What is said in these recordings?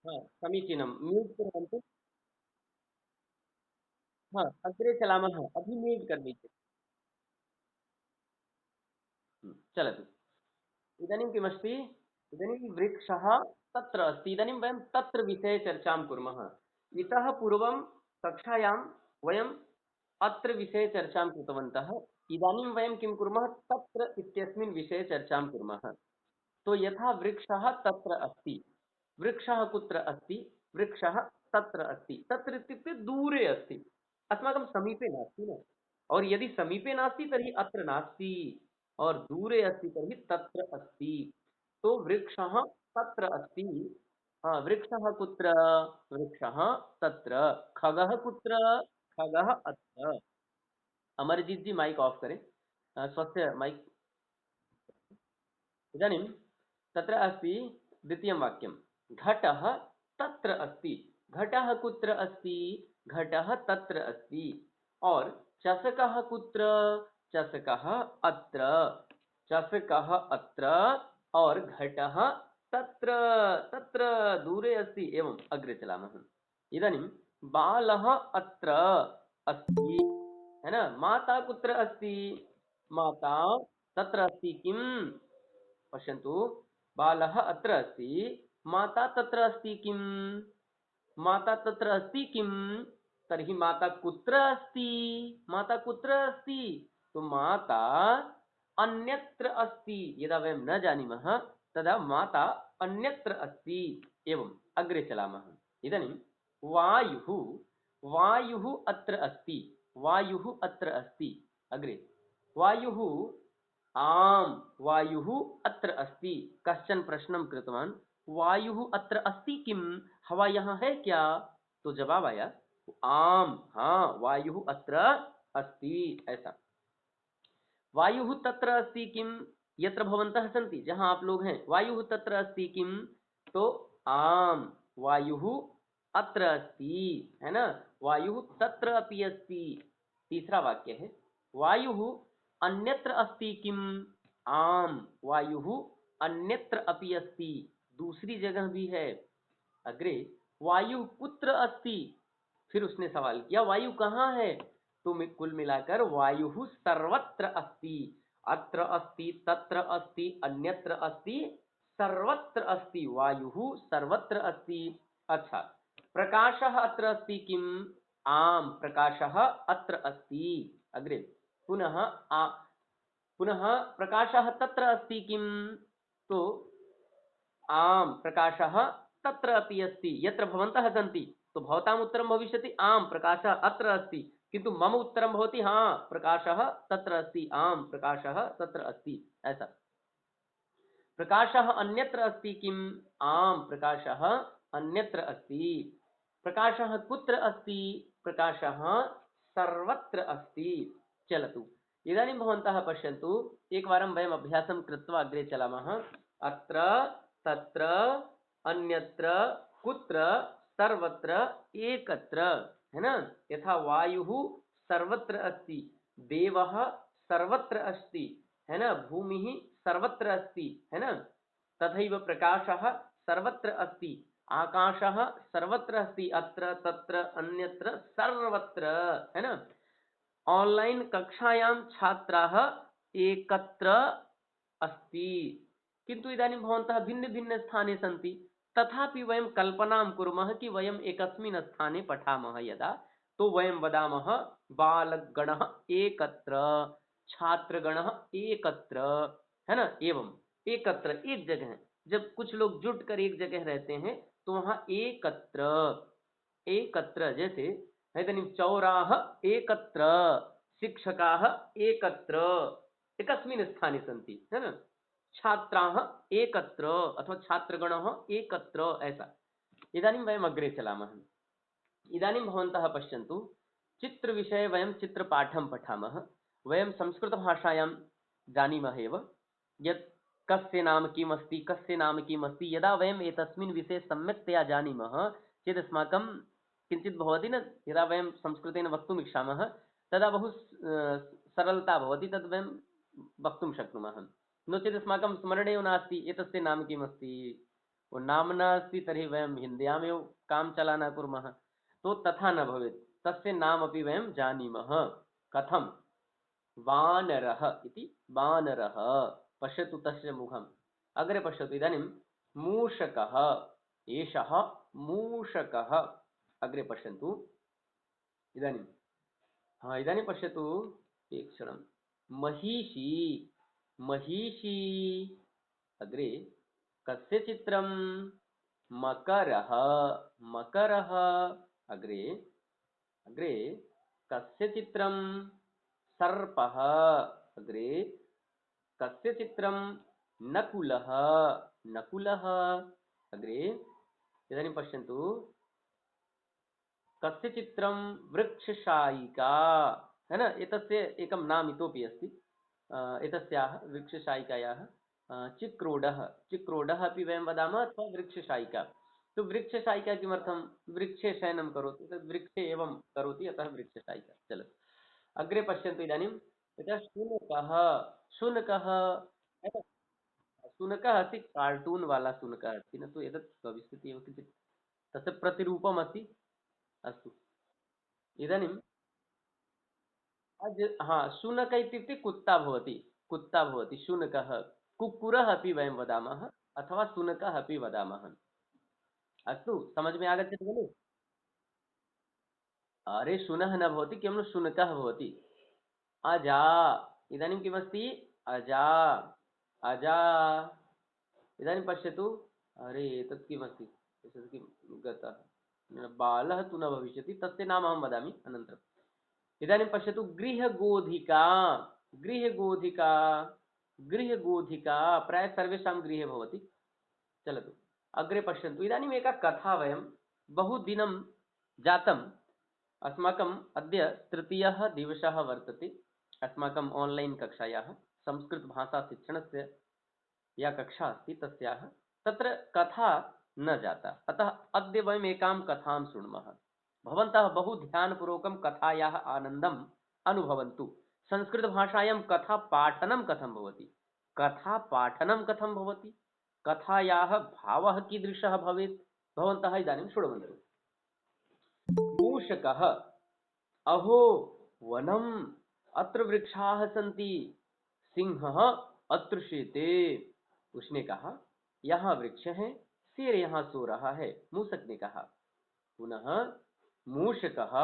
हाँ समीचीनं म्यूट् कुर्वन्तु। हाँ अग्रे चलामः, अभी म्यूट् करोतु। चलतु। इदानीं किमस्ति, इदानीं वृक्षः तत्र अस्ति, इदानीं वयं तत्र विषये चर्चां कुर्मः। इतः पूर्वं कक्षायां वयम् अत्र विषये चर्चां कृतवन्तः। इदानीं वयं किं कुर्मः, तत्र इत्यस्मिन् विषये चर्चां कुर्मः। तो यथा वृक्षः तत्र अस्ति, वृक्षः कुत्र अस्ति, वृक्षः तत्र अस्ति, तत्र इत्युक्ते दूरे अस्ति, अस्माकं समीपे नास्ति न। और यदि समीपे नास्ति तर्हि अत्र नास्ति, और दूरे अस्ति तर्हि तत्र अस्ति। तो वृक्षः तत्र अस्ति। हाँ, वृक्षः कुत्र, वृक्षः तत्र। खगः कुत्र, खगः अत्र। अमरजीत जी माइक ऑफ करें, स्वस्य माइक। इदानीं तत्र अस्ति द्वितीयं वाक्यं, घटः तत्र अस्ति, घटः कुत्र अस्ति, घटः तत्र अस्ति। और चषकः कुत्र, चषकः अत्र, चषकः अत्र। और घटः तत्र, तत्र दूरे अस्ति। एवम् अग्रे चलामः। इदानीं बालः अत्र अस्ति, है ना। माता कुत्र अस्ति, माता तत्र अस्ति किम्, पश्यन्तु, बालः अत्र अस्ति, माता तत्र अस्ति किम्, माता तत्र अस्ति किम्, तर्हि माता कुत्र अस्ति, माता कुत्र अस्ति। तो माता अन्यत्र अस्ति, यदा वयं न जानीमः तदा माता अन्यत्र अस्ति। एवम् अग्रे चलामः। इदानीं वायुः, वायुः अत्र अस्ति, वायुः अत्र अस्ति। अग्रे वायुः, आम वायुः अत्र अस्ति। कश्चन प्रश्नं कृतवान्, वायुः अत्र अस्ति किम, हवा यहाँ है क्या। तो जवाब आया आम, हाँ वायुः अत्र अस्ति, ऐसा। वायुः तत्र अस्ति किम, यत्र भवन्तः सन्ति, जहाँ आप लोग हैं, वायुः तत्र अस्ति किम। तो आम वायुः अत्र अस्ति, है ना। वायुः तत्र अपि अस्ति। तीसरा वाक्य है, वायुः अन्यत्र अस्ति किम, आम वायुः अन्यत्र अपि अस्ति, दूसरी जगह भी है। अग्रे वायु कुत्र अस्ति, फिर उसने सवाल किया वायु कहाँ है। तो कुल मिलाकर वायु सर्वत्र अस्ति, अत्र अस्ति, तत्र अस्ति, अन्यत्र अस्ति, सर्वत्र अस्ति, वायु सर्वत्र अस्ति। अच्छा, प्रकाशः अत्र अस्ति किम, आम प्रकाशः अत्र अस्ति। अग्रे पुनः पुनः प्रकाशः तत्र अस्ति किम, तो आम प्रकाशः तत्र अपि अस्ति, यत्र भवन्तः सन्ति। तो भवताम् उत्तरं भविष्यति आम प्रकाशः अत्र अस्ति, किन्तु मम उत्तरं भवति हाँ प्रकाशः तत्र अस्ति, आम प्रकाशः तत्र अस्ति, ऐसा। प्रकाशः अन्यत्र अस्ति किम, आम प्रकाशः अन्यत्र अस्ति। प्रकाशः कुत्र अस्ति, प्रकाशः सर्वत्र अस्ति। चलतु, इदानीं भवन्तः पश्यन्तु, एकवारं वयम् अभ्यासं कृत्वा अग्रे चलामः। अत्र, तत्र, अन्यत्र, कुत्र, सर्वत्र, एकत्र, है ना। यथा वायुः सर्वत्र अस्ति, देवः सर्वत्र अस्ति, है ना, भूमिः सर्वत्र अस्ति, है ना। तथैव प्रकाशः सर्वत्र अस्ति, आकाशः सर्वत्र अस्ति, अत्र तत्र अन्यत्र सर्वत्र, है ना। ऑनलाइन कक्षायां छात्राः एकत्र अस्ति, किन्तु इदानीं भवन्तः भिन्न भिन्न स्थाने सन्ति। तथापि वयं कल्पनां कुर्मः कि वयम् एकस्मिन् स्थाने पठामः यदा, तो वयं वदामः बालगणः एकत्र, छात्रगणः एकत्र, है ना। एवं एकत्र एक जगह, जब कुछ लोग जुट कर एक जगह रहते हैं तो वहाँ एकत्र, एकत्र, जैसे इदानीं चौराः एकत्र, शिक्षकाः एकत्र, एकस्मिन् स्थाने सन्ति, है ना। छात्राः एकत्र अथवा छात्रगणः एकत्र, ऐसा। इदानीं वयम् अग्रे चलामः। इदानीं भवन्तः पश्यन्तु, चित्रविषये वयं चित्रपाठं पठामः। वयं संस्कृतभाषायां जानीमः एव यत् कस्य नाम किम् अस्ति, कस्य नाम किम् अस्ति। यदा वयम् एतस्मिन् विषये सम्यक्तया जानीमः चेत् अस्माकं किञ्चित् भवति न, यदा वयं संस्कृतेन वक्तुम् इच्छामः तदा बहु सरलता भवति, तद् वयं वक्तुं शक्नुमः। नो चेत् अस्माकं स्मरणे एव नास्ति एतस्य नाम किम् अस्ति, वो नाम्ना अस्ति तर्हि वयं हिन्द्यामेव काम चलाना कुर्मः, तो तथा न भवेत्, तस्य नामपि वयं जानीमः। कथं? वानरः इति, वानरः, पश्यतु तस्य मुखम्, अग्रे पश्यतु इदानीं मूषकः, एषः मूषकः, अग्रे पश्यन्तु इदानीं, हाँ इदानीं पश्यतु एकक्षणं, महिषी, महिषी, अग्रे कस्य चित्रं? मकरः, मकरः, अग्रे, अग्रे कस्य चित्रं? सर्पः, अग्रे कस्य चित्रं? नकुलः, नकुलः, अग्रे इदानीं पश्यन्तु कस्य चित्रं? वृक्षशायिका, है ना, एतस्य एकं नाम इतोपि अस्ति, एतस्याः वृक्षशायिकायाः चिक्रोडः, चिक्रोडः अपि वयं वदामः अथवा वृक्षशायिका। तो वृक्षशायिका किमर्थं? वृक्षे शयनं करोति, तद् वृक्षे एवं करोति, अतः वृक्षशायिका। चलो अग्रे पश्यन्तु इदानीं, यथा शुनकः, शुनकः, है ना, शुनकः अस्ति, कार्टून् वाला शुनकः अस्ति न, तु एतत् भविष्यति एव किञ्चित्, तस्य प्रतिरूपम् अस्ति। अस्तु इदानीं हाँ, शुनक इत्युक्ते कुत्ता भवति, कुत्ता भवति शुनकः, कुक्कुरः अपि वयं वदामः अथवा शुनकः अपि वदामः। अस्तु, समझ में आगच्छति खलु? अरे शुनः न भवति, केवलं शुनकः भवति। अजा, इदानीं किमस्ति? अजा, अजा, इदानीं पश्यतु, अरे एतत् किमस्ति, एतत् किं गतः, बालः तु न भविष्यति, तस्य नाम अहं वदामि अनन्तरम्। इदानीं पश्यतु गृहगोधिका, गृहगोधिका, गृहगोधिका प्रायः सर्वेषां गृहे भवति। चलतु अग्रे पश्यन्तु, इदानीम् एका कथा, वयं बहुदिनं जातम्, अस्माकम् अद्य तृतीयः दिवसः वर्तते, अस्माकम् आन्लैन् कक्षायाः संस्कृतभाषाशिक्षणस्य या कक्षा अस्ति तस्याः, तत्र कथा न जाता, अतः अद्य वयम् एकां कथां शृणुमः। भवन्तः बहु ध्यानपूर्वकं कथायाः आनन्दम् अनुभवन्तु। संस्कृतभाषायां कथापाठनं कथं भवति, कथापाठनं कथं भवति, कथायाः भावः कीदृशः भवेत्, भवन्तः इदानीं शृण्वन्तु। मूषकः, अहो वनम्, अत्र वृक्षाः सन्ति, सिंहः अत्र शेते। उसने कहा यहाँ वृक्ष है, शेर यहाँ सो रहा है, मूषक ने कहा। पुनः मूषकः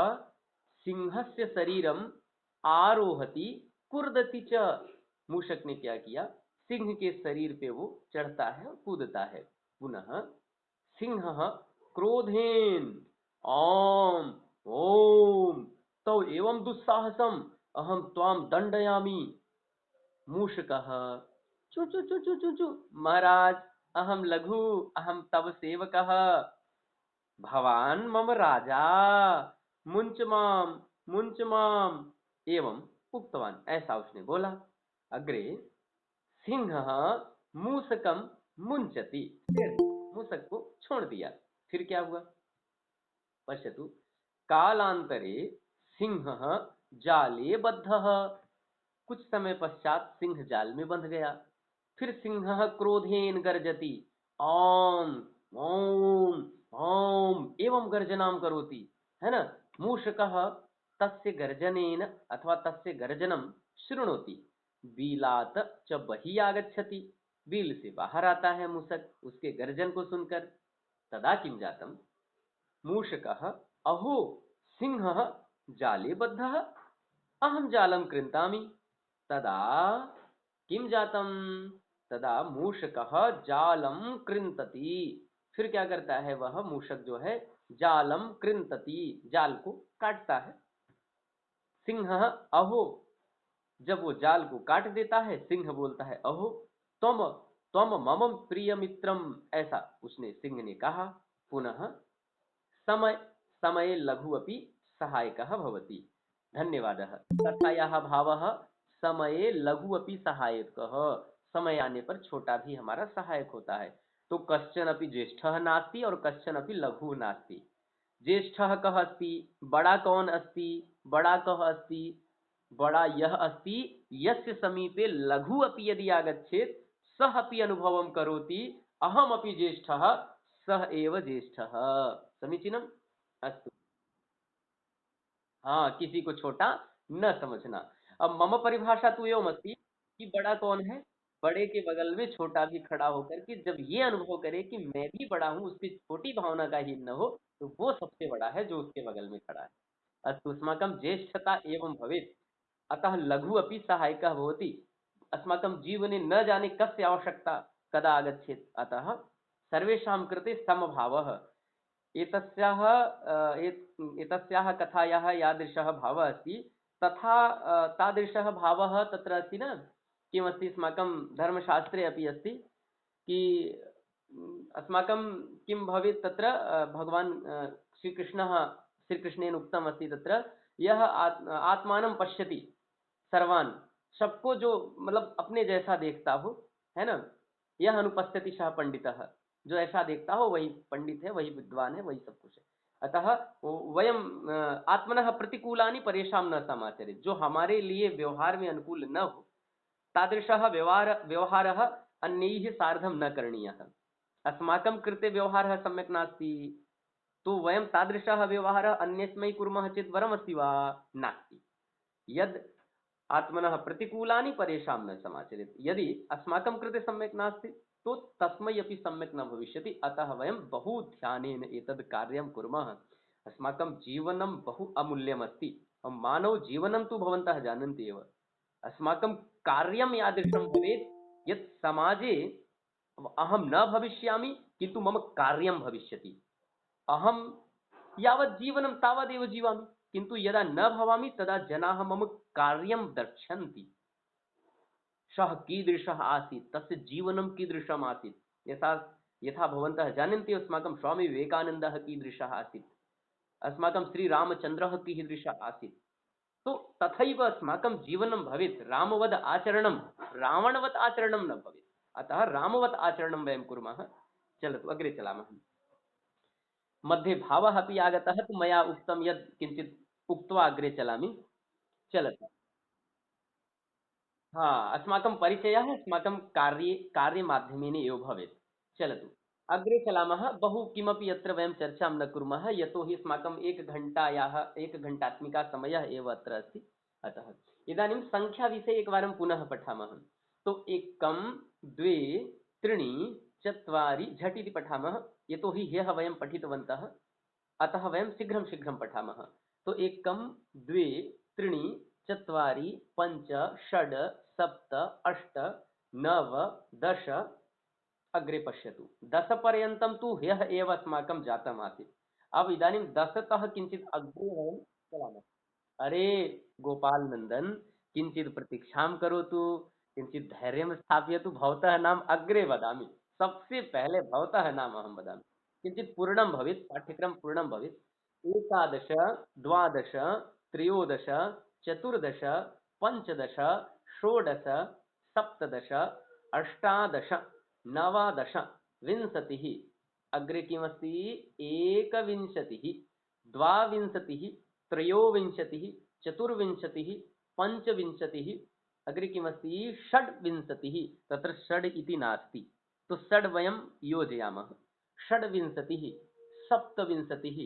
सिंहस्य शरीरम आरोहति कूर्दति च, मूषक ने क्या किया? सिंह के शरीर पे वो चढ़ता है और कूदता है। पुनः सिंहः क्रोधेन ओम ओम तौ एवं दुस्साहसम अहम त्वाम दंडयामि। मूषकः चू चू चू चू चू चू, महाराज अहम लघु, अहम तव सेवकः, भवान मम राजा, मुंच माम एवं उक्तवान, ऐसा उसने बोला। अग्रे सिंहः मूषकम मुंचति, फिर मूषक को छोड़ दिया। फिर क्या हुआ? पश्यतु, कालांतरे सिंहः जाले बद्धः, कुछ समय पश्चात सिंह जाल में बंध गया। फिर सिंहः क्रोधेन गर्जति, ओम ओम ओम एवं गर्जनां करोति, है ना। मूषकः तस्य गर्जनेन अथवा तस्य गर्जनं शृणोति, बीलात् च बहिः आगच्छति, बिल से बाहर आता है मूषक उसके गर्जन को सुनकर। तदा किं जातम्? मूषकः अहो सिंहः जाले बद्धः, अहं जालं कृन्तामि। तदा किं जातम्? तदा मूषकः जालं कृन्तति, फिर क्या करता है वह मूषक जो है? जालम कृन्तति, जाल को काटता है। सिंहः अहो, जब वो जाल को काट देता है, सिंह बोलता है अहो त्वम त्वम मम प्रिय मित्रम, ऐसा उसने सिंह ने कहा। पुनः समय समये लघु अपि सहायकः भवति। धन्यवादः। कथायाः भावः समये लघु अपि सहायकः, समय आने पर छोटा भी हमारा सहायक होता है। तो कश्चन अपि ज्येष्ठः नास्ति और कश्चन अपि लघु नास्ति। ज्येष्ठः कः अस्ति? बड़ा कौन अस्ति? बड़ा कः अस्ति? बड़ा यह अस्ति यस्य समीपे लघु अपि यदि आगच्छेत् सः अपि अनुभवं करोति अहमपि ज्येष्ठः, सः एव ज्येष्ठः। समीचीनम्। अस्तु। हाँ, किसी को छोटा न समझना। अब मम परिभाषा तो एवं अस्ति कि बड़ा कौन है? बड़े के बगल में छोटा भी खड़ा होकर के जब ये अनुभव करे कि मैं भी बड़ा हूँ, उसकी छोटी भावना का हीन न हो, तो वो सबसे बड़ा है जो उसके बगल में खड़ा है। अस्तु, अस्माकं ज्येष्ठता एवं भवेत्, अतः लघु अपि सहायकः भवति। अस्माकं जीवने न जाने कस्य आवश्यकता कदा आगच्छेत्, अतः सर्वेषां कृते समभावः। एतस्याः एतस्याः कथायाः यादृशः भावः अस्ति, तथा तादृशः भावः तत्र अस्ति न, किमस्ति अस्माकं धर्मशास्त्रे अपि अस्ति कि अस्माकं किं भवेत् तत्र, भगवान् श्रीकृष्णेन उक्तम् अस्ति तत्र, यः आत्मानं पश्यति सर्वान्, सबको जो मतलब अपने जैसा देखता हो, है ना, यह अनुपस्थिति सह पंडितः, जो ऐसा देखता हो वही पंडित है, वही विद्वान है, वही सब कुछ है। अतः वयम आत्मनः प्रतिकूलानि परेषां न समाचरेत्, जो हमारे लिए व्यवहार में अनुकूल न हो, तादृशः व्यवहारः अन्यैः सार्धं न करणीयः। अस्माकं कृते व्यवहारः सम्यक् नास्ति, तो वयं तादृशः व्यवहारः अन्यस्मै कुर्मः चेत् वरमस्ति वा? नास्ति। यद् आत्मनः प्रतिकूलानि परेषां न समाचरेत्, यदि अस्माकं कृते सम्यक् नास्ति तो तस्मै अपि सम्यक् न भविष्यति। अतः वयं बहु ध्यानेन एतद् कार्यं कुर्मः। अस्माकं जीवनं बहु अमूल्यमस्ति। मानवजीवनं तु भवन्तः जानन्ति एव। अस्माकं कार्यं यादृशं भवेत् यत् समाजे अहं न भविष्यामि, किन्तु मम कार्यं भविष्यति। अहं यावत् जीवनं तावदेव जीवामि, किन्तु यदा न भवामि तदा जनाः मम कार्यं द्रक्ष्यन्ति। सः कीदृशः आसीत्, तस्य जीवनं कीदृशम् आसीत्। यथा यथा भवन्तः जानन्ति अस्माकं स्वामी विवेकानन्दः कीदृशः आसीत्, अस्माकं श्रीरामचन्द्रः कीदृशः आसीत्। तो तथैव अस्माकं जीवनं भवेत्, रामवद् आचरणं, रावणवत् आचरणं न भवेत्। अतः रामवत् आचरणं वयं कुर्मः। चलतु अग्रे चलामः। मध्ये भावः अपि आगतः, तु मया उक्तं यत् किञ्चित् उक्त्वा अग्रे चलामि। चलतु। हाँ, अस्माकं परिचयः अस्माकं कार्यमाध्यमेन एव भवेत्। चलतु अग्रे चलामः। बहु किमपि अत्र वयं चर्चां न कुर्मः, यतोहि अस्माकम् एकघण्टात्मिका समयः एव अत्र अस्ति। अतः इदानीं सङ्ख्याविषये एकवारं पुनः पठामः। तो एकं, द्वे, त्रीणि, चत्वारि, झटिति पठामः, यतोहि ह्यः वयं पठितवन्तः। अतः वयं शीघ्रं शीघ्रं पठामः। तो एकं, द्वे, त्रीणि, चत्वारि, पञ्च, षड्, सप्त, अष्ट, नव, दश, अग्रे पश्यतु। दशपर्यन्तं तु ह्यः एव अस्माकं जातम् आसीत्। अब इदानीं दशतः किञ्चित् अग्रे वयं चलामः। अरे गोपाल नंदन, किंचित प्रतीक्षां करोतु, किंचित धैर्यं स्थापयतु, भवतः नाम अग्रे वदामि। सबसे पहले भवतः नाम अहं वदामि। किंचित पूर्णं भवेत्, पाठ्यक्रम पूर्णं भवेत्। एकादश, द्वादश, त्रयोदश, चतुर्दश, पञ्चदश, षोडश, सप्तदश, अष्टादश, नवादश, विंशतिः, अग्रे किमस्ति? एकविंशतिः, द्वाविंशतिः, त्रयोविंशतिः, चतुर्विंशतिः, पञ्चविंशतिः, अग्रे किमस्ति? षड्विंशतिः। तत्र षड् इति नास्ति, तो षड् वयं योजयामः। षड्विंशतिः, सप्तविंशतिः,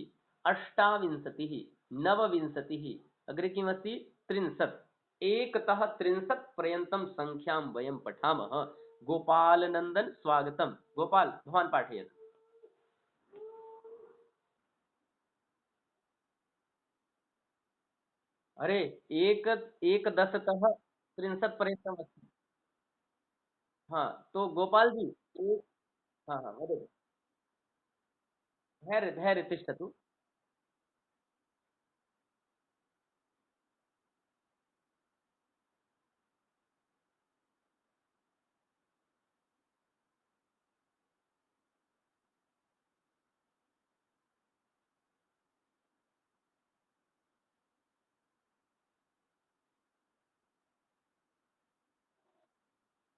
अष्टाविंशतिः, नवविंशतिः, अग्रे किमस्ति? त्रिंशत्। एकतः त्रिंशत् पर्यन्तं सङ्ख्यां वयं पठामः। गोपालनन्दन स्वागतं। गोपाल भवान् पाठयतु। अरे एक एकदशतः त्रिंशत् पर्यन्तम् अस्ति। हाँ, तो गोपाल जी एक, हाँ हाँ वदतु। धैर्य तिष्ठतु।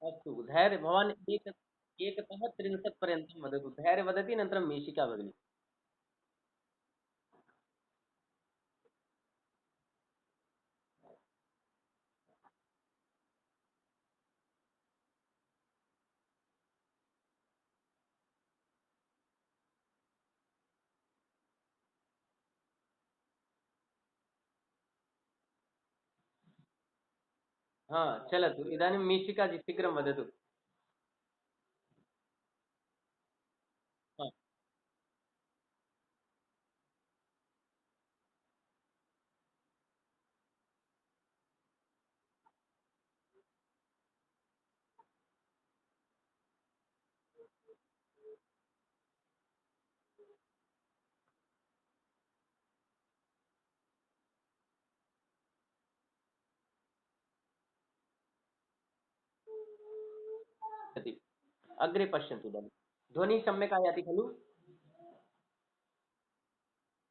अस्तु धैर्य, भवान् एकतः त्रिंशत् पर्यन्तं वदतु। धैर्य वदति, अनन्तरं मीशिका भगिनी। हा चलतु इदानीं मीशिका जी शीघ्रं वदतु। हा, इति। अग्रे पश्यन्तु इदानीं ध्वनिः सम्यक् आयाति खलु?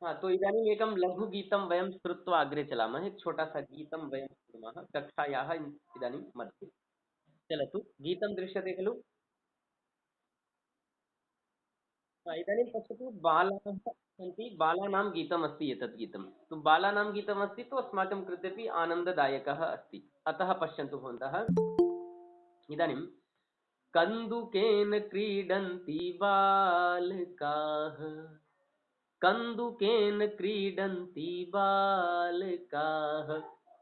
हाँ तो इदानीम् एकं लघुगीतं वयं श्रुत्वा अग्रे चलामः। एक छोटा सा गीतं वयं शृणुमः कक्षायाः इदानीं मध्ये। चलतु गीतं दृश्यते खलु? इदानीं पश्यतु बालाः सन्ति, बालानां गीतमस्ति एतत् गीतं। तु बालानां गीतमस्ति तु अस्माकं कृते अपि आनन्ददायकः अस्ति। अतः पश्यन्तु भवन्तः इदानीं कन्दुकेन क्रीडन्ति बालकाः, कन्दुकेन क्रीडन्ति बालकाः,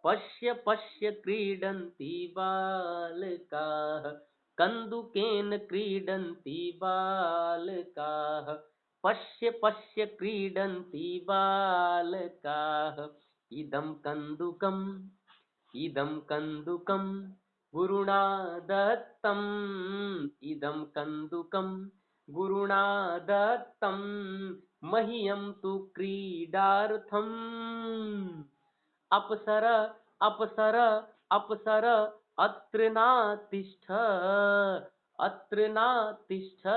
पश्य पश्य क्रीडन्ति बालकाः, कन्दुकेन क्रीडन्ति बालकाः, पश्य पश्य क्रीडन्ति बालकाः, इदं कन्दुकम्, इदं कन्दुकं गुरुणा दत्तम्, इदं कन्दुकं गुरुणा दत्तं, मह्यं तु क्रीडार्थम्, अप्सर अप्सर अप्सर अत्र नातिष्ठ, अत्र नातिष्ठ,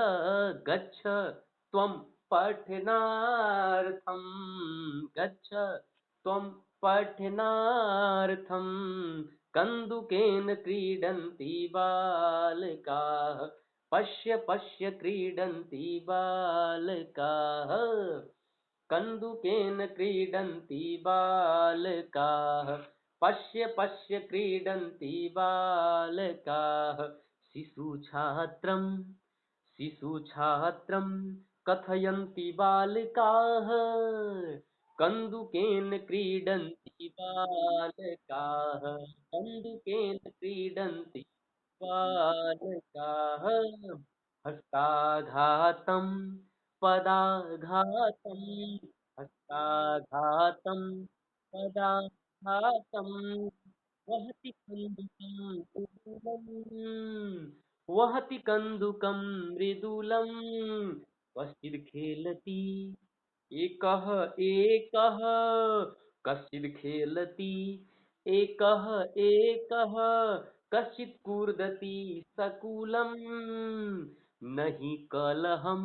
गच्छ त्वं पठनार्थं, गच्छ त्वं पठनार्थं, कन्दुकेन क्रीडन्ति बालकाः, पश्य पश्य क्रीडन्ति बालकाः, कन्दुकेन क्रीडन्ति बालकाः, पश्य पश्य क्रीडन्ति बालकाः, शिशुछात्रं, शिशुछात्रं कथयन्ति बालकाः, कन्दुकेन क्रीडन्ति बालकाः, कन्दुकेन क्रीडन्ति बालकाः, हस्ताघातं पदाघातं, हस्ताघातं पदाघातं, वहति कन्दुकं मृदुलम्, वहति कन्दुकं मृदुलम्, कश्चिद् खेलति एकः एकः, कश्चिद् खेलति एकः एकः, कश्चित् कूर्दति सकुलं, नहि कलहं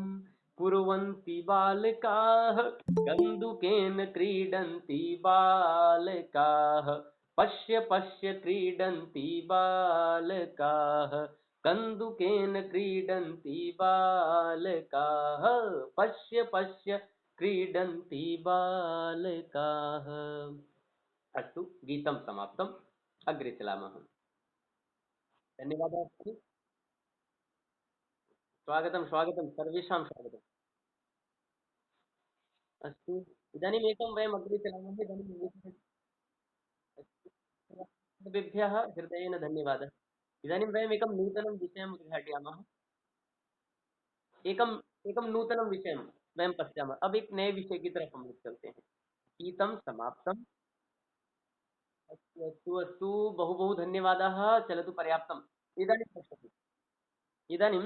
कुर्वन्ति बालकाः, कन्दुकेन क्रीडन्ति बालकाः, पश्य पश्य क्रीडन्ति बालकाः, कन्दुकेन क्रीडन्ति बालकाः, पश्य पश्य क्रीडन्ति बालकाः। अस्तु गीतं समाप्तम्। अग्रे चलामः। धन्यवादः। स्वागतं स्वागतं सर्वेषां स्वागतम्। अस्तु इदानीम् एकं वयम् अग्रे चलामः। इदानीं सर्वेभ्यः हृदयेन धन्यवादः। इदानीं वयम् एकं नूतनं विषयम् उद्घाटयामः। एकम् एकं नूतनं विषयं वयं पश्यामः। अब एक नए विषय की तरफ हम लोग चलते हैं। गीतं समाप्तम्। अस्तु अस्तु अस्तु बहु बहु धन्यवादाः। चलतु पर्याप्तम्। इदानीं पश्यतु। इदानीं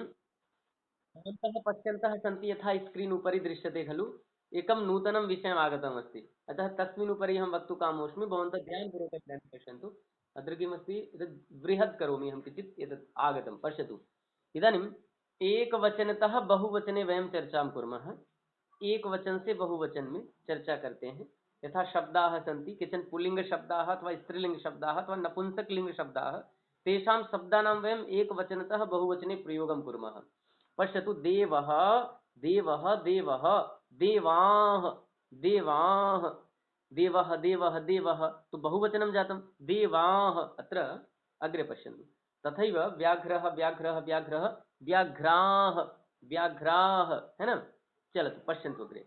भवन्तः पश्यन्तः सन्ति यथा स्क्रीन् उपरि दृश्यते खलु एकं नूतनं विषयम् आगतमस्ति अतः तस्मिन् उपरि अहं वक्तुकामोऽस्मि भवन्तः ध्यानपूर्वकं इदानीं पश्यन्तु अत्र किमस्ति एतत् बृहत् करोमि अहं किञ्चित् एतत् आगतं पश्यतु इदानीम् एकवचनतः बहुवचने वयं चर्चां कुर्मः एकवचन से बहुवचन में चर्चा करते हैं यथा शब्दाः सन्ति केचन पुल्लिङ्गशब्दाः अथवा स्त्रीलिङ्गशब्दाः अथवा नपुंसकलिङ्गशब्दाः तेषां शब्दानां वयम् एकवचनतः बहुवचने प्रयोगं कुर्मः पश्यतु देवः देवः देवः देवाः देवाः देवः देवः देवः तो बहुवचनं जातं देवाः अत्र अग्रे पश्यन्तु तथैव व्याघ्रः व्याघ्रः व्याघ्रः व्याघ्राः व्याघ्राः है ना चलतु पश्यन्तु अग्रे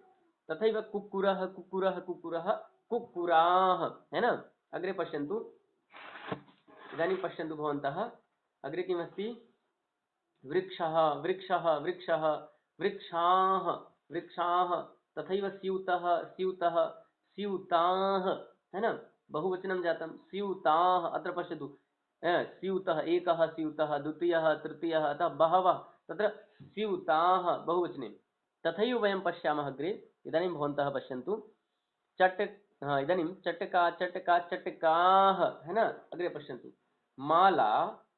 तथैव कुक्कुरः कुक्कुरः कुक्कुरः कुक्कुराः है ना अग्रे पश्यन्तु इदानीं पश्यन्तु भवन्तः अग्रे किमस्ति वृक्षः वृक्षः वृक्षः वृक्षाः वृक्षाः तथैव स्यूतः स्यूतः स्यूताः है ना बहुवचनं जातं स्यूताः अत्र पश्यतु स्यूतः एकः स्यूतः द्वितीयः तृतीयः अतः बहवः तत्र स्यूताः बहुवचने तथैव वयं पश्यामः अग्रे इदानीं भवन्तः पश्यन्तु चट हाँ इदानीं चटका चटका चटकाः है ना अग्रे पश्यन्तु माला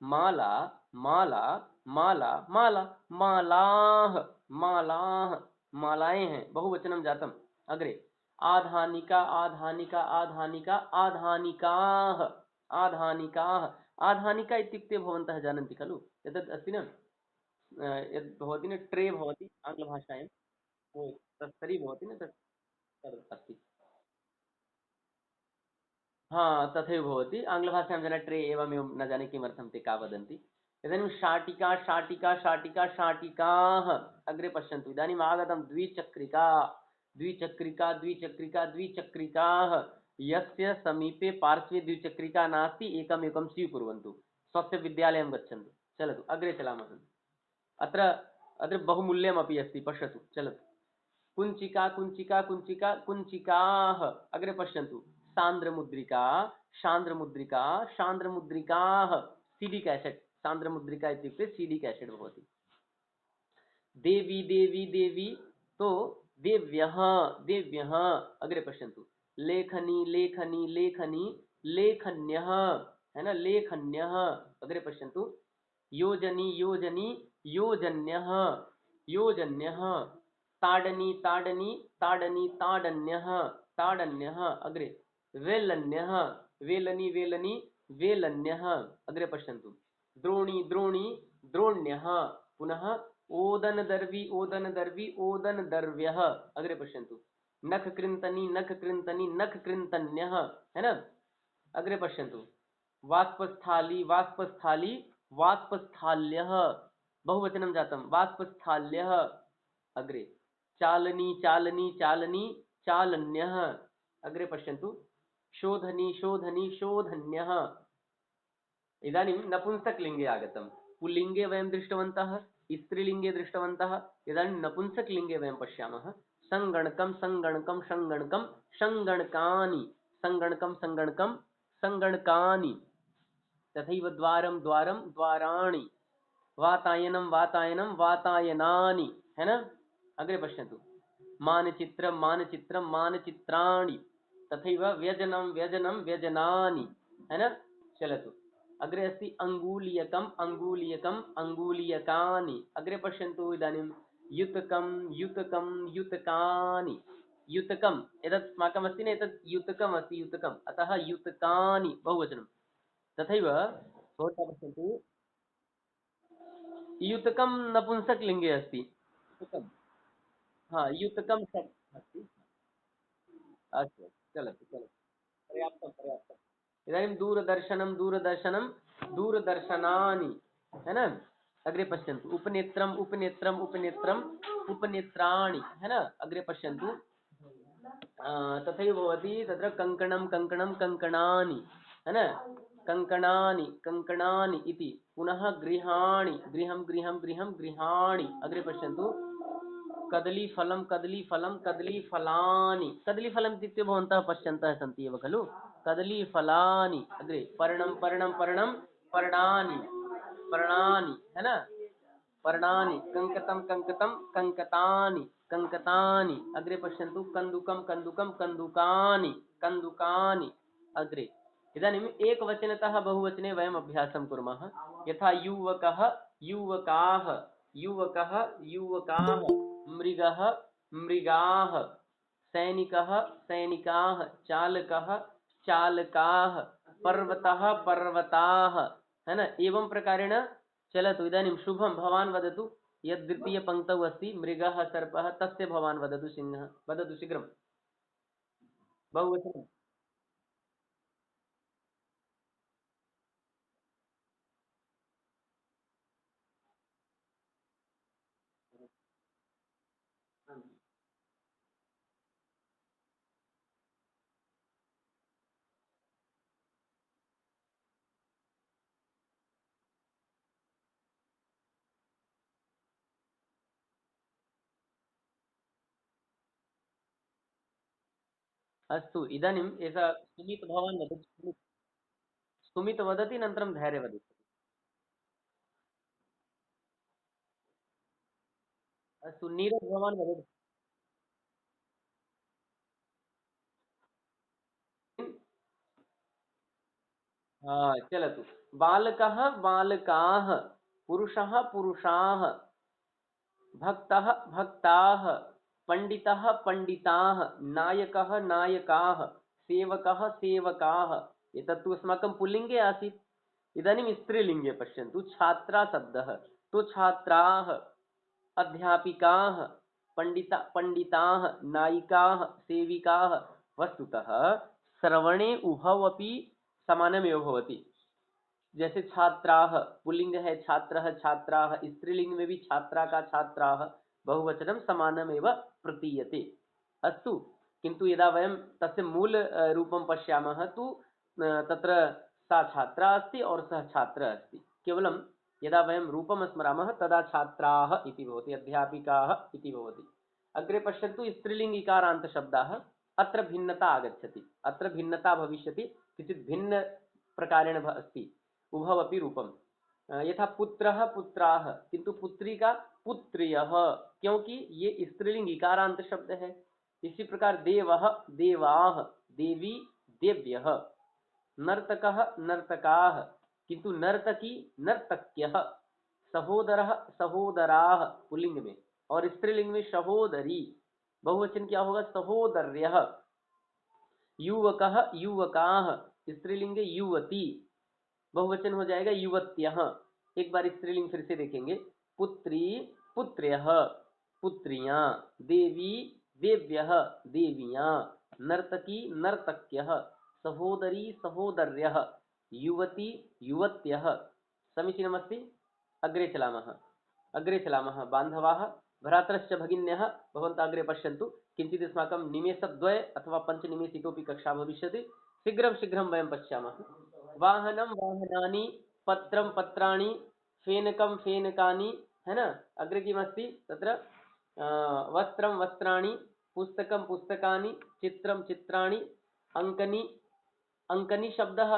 माला माला माला माला मालाः मालाः मालाएं हैं बहुवचनं जातम् अग्रे आधानिका आधानिका आधानिका आधानिकाः आधानिकाः आधानिका इत्युक्ते भवन्तः जानन्ति खलु एतत् अस्ति न यद् भवति न ट्रे भवति आङ्ग्लभाषायां तत् तर्हि भवति न तत् तद् अस्ति हाँ तथैव भवति आङ्ग्लभाषायां जना ट्रे एवमेवं न जाने किमर्थं ते का वदन्ति इदानीं शाटिका शाटिका शाटिका शाटिकाः अग्रे पश्यन्तु इदानीम् आगतं द्विचक्रिका द्विचक्रिका द्विचक्रिका द्विचक्रिकाः यस्य समीपे पार्श्वे द्विचक्रिका नास्ति एकमेकं स्वीकुर्वन्तु स्वस्य विद्यालयं गच्छन्तु चलतु अग्रे चलामः अत्र अत्र बहुमूल्यमपि अस्ति पश्यतु चलतु कुञ्चिका कुञ्चिका कुञ्चिका कुञ्चिकाः अग्रे पश्यन्तु सान्द्रमुद्रिका शान्द्रमुद्रिका शान्द्रमुद्रिकाः सीडी कैसेट् सान्द्रमुद्रिका इत्युक्ते सीडी कैसेट् भवति देवी देवी देवी तो देव्यः देव्यः अग्रे पश्यन्तु लेखनी लेखनी लेखनी लेखन्यः है ना लेखन्यः अग्रे पश्यन्तु योजनी योजनी योजन्यः योजन्यः ताडनी ताडनी ताडनी ताडन्यः ताडन्यः अग्रे वेलन्यः वेलनी वेलनी वेलन्यः अग्रे पश्यन्तु द्रोणी द्रोणी द्रोण्यः पुनः ओदनदर्वी ओदनदर्वी ओदनदर्व्यः अग्रे पश्यन्तु नखकृन्तनी नखकृन्तनी नखकृन्तन्यः है ना अग्रे पश्यन्तु वाष्पस्थाली वाष्पस्थाली वाष्पस्थाल्यः बहुवचनं जातं वाष्पस्थाल्यः अग्रे चालनी चालनी चालनी चालन्यः अग्रे पश्यन्तु शोधनी शोधनी शोधन्यः इदानीं नपुंसकलिङ्गे आगतं पुल्लिङ्गे वयं दृष्टवन्तः स्त्रीलिङ्गे दृष्टवन्तः इदानीं नपुंसकलिङ्गे वयं पश्यामः सङ्गणकं सङ्गणकं सङ्गणकं सङ्गणकानि सङ्गणकं सङ्गणकं सङ्गणकानि तथैव द्वारं द्वारं द्वाराणि वातायनं वातायनं वातायनानि है ना अग्रे पश्यन्तु मानचित्रं मानचित्रं मानचित्राणि तथैव व्यजनं व्यजनं व्यजनानि है ना चलतु अग्रे अस्ति अङ्गुलीयकम् अङ्गुलीयकम् अङ्गुलीयकानि अग्रे पश्यन्तु इदानीं युतकं युतकं युतकानि युतकम् एतत् अस्माकम् अस्ति न एतत् युतकम् अस्ति युतकम् अतः युतकानि बहुवचनं तथैव भवन्तः पश्यन्तु युतकं नपुंसकलिङ्गे अस्ति युतकं हाँ युतकं षट् अस्ति अस्तु चलतु चलतु पर्याप्तं पर्याप्तम् इदानीं दूरदर्शनं दूरदर्शनं दूरदर्शनानि है ना अग्रे पश्यन्तु उपनेत्रम् उपनेत्रम् उपनेत्रम् उपनेत्राणि है ना अग्रे पश्यन्तु तथैव भवति तत्र कङ्कणं कङ्कणं कङ्कणानि है ना कङ्कणानि कङ्कणानि इति पुनः गृहाणि गृहं गृहं गृहं गृहाणि अग्रे पश्यन्तु कदलीफलं कदलीफलं कदलीफलानि कदलीफलम् इत्युक्ते भवन्तः पश्यन्तः सन्ति एव खलु कदलीफलानि अग्रे पर्णं पर्णं पर्णं पर्णानि पर्णानि है ना पर्णानि कङ्कतं कङ्कतं कङ्कतानि कङ्कतानि अग्रे पश्यन्तु कन्दुकं कन्दुकं कन्दुकानि कन्दुकानि अग्रे इदानीम् एकवचनतः बहुवचने वयम् अभ्यासं कुर्मः यथा युवकः युवकाः युवकः युवकाः मृगः मृगाः सैनिकः सैनिकाः चालकः चालकाः पर्वतः पर्वताः है ना एवं प्रकारेण चलतु इदानीं शुभं भवान् वदतु यद् द्वितीयपङ्क्तौ अस्ति मृगः सर्पः तस्य भवान् वदतु सिंहः वदतु शीघ्रं बहुवचनं अस्तु इदानीम् एषः सुमित भवान् वदति सुमित वदति अनन्तरं धैर्य वदति। अस्तु नीरज भवान् वदतु। चलतु। बालकः बालकाः, पुरुषः पुरुषाः, भक्तः भक्ताः, पण्डितः पण्डिताः, नायकः नायकाः, सेवकः सेवकाः। एतत्तु अस्माकं पुल्लिङ्गे आसीत्। इदानीं स्त्रीलिङ्गे पश्यन्तु छात्रा शब्दः तु छात्राः, अध्यापिकाः, पंडिताः, नायिकाः, सेविकाः। वस्तुतः श्रवणे उभौ अपि समानमेव भवति। जैसे छात्राः पुल्लिंग है, छात्रः छात्राः, स्त्रीलिंग में भी छात्रा का छात्राः बहुवचनं समानमेव प्रतीयते। अस्तु, किन्तु यदा वयं तस्य मूल रूपं पश्यामः तु तत्र सा छात्रा अस्ति और सः छात्रः अस्ति। केवलं यदा वयं रूपं स्मरामः तदा छात्राः इति भवति, अध्यापिकाः इति भवति। अग्रे पश्यन्तु स्त्रीलिङ्ग इकारान्तशब्दाः। अत्र भिन्नता आगच्छति, अत्र भिन्नता भविष्यति, किञ्चित् भिन्न प्रकारेण अस्ति उभौ अपि रूपं। यथा पुत्रः पुत्राः, किंतु पुत्री का पुत्र्यः, क्योंकि ये स्त्रीलिंग इकारांत शब्द है। इसी प्रकार देवः देवाः, देवी देव्यः, नर्तकः नर्तकाः, किंतु नर्तकी नर्तक्यः, सहोदरः सहोदराः पुल्लिंग में, और स्त्रीलिंग में सहोदरी। बहुवचन क्या होगा? सहोदर्यः। युवकः युवकाः, स्त्रीलिंग युवती, बहुवचन हो जाएगा युवत्यः। एक बार स्त्रीलिंग फिर से देखेंगे। पुत्री पुत्र्यः, पुत्रियां, देवी देव्यः, देवियां, नर्तकी नर्तक्यः, सहोदरी सहोदर्यः, युवती युवत्यः। समीचीनमस्ति। अग्रे चलामः, अग्रे चलामः। बान्धवाः भ्रातरश्च भगिन्यः, भवन्तः अग्रे पश्यन्तु। किञ्चित् अस्माकं निमेषद्वय अथवा पञ्चनिमेष इतोपि कक्षा भविष्यति। शीघ्रं शीघ्रं वयं पश्यामः। वाहनं वाहनानि, पत्रं पत्राणि, फेनकं फेनकानि, है ना। अग्रे किमस्ति तत्र? वस्त्रं वस्त्राणि, पुस्तकं पुस्तकानि, चित्रं चित्राणि, अङ्कनी, अङ्कनी शब्दः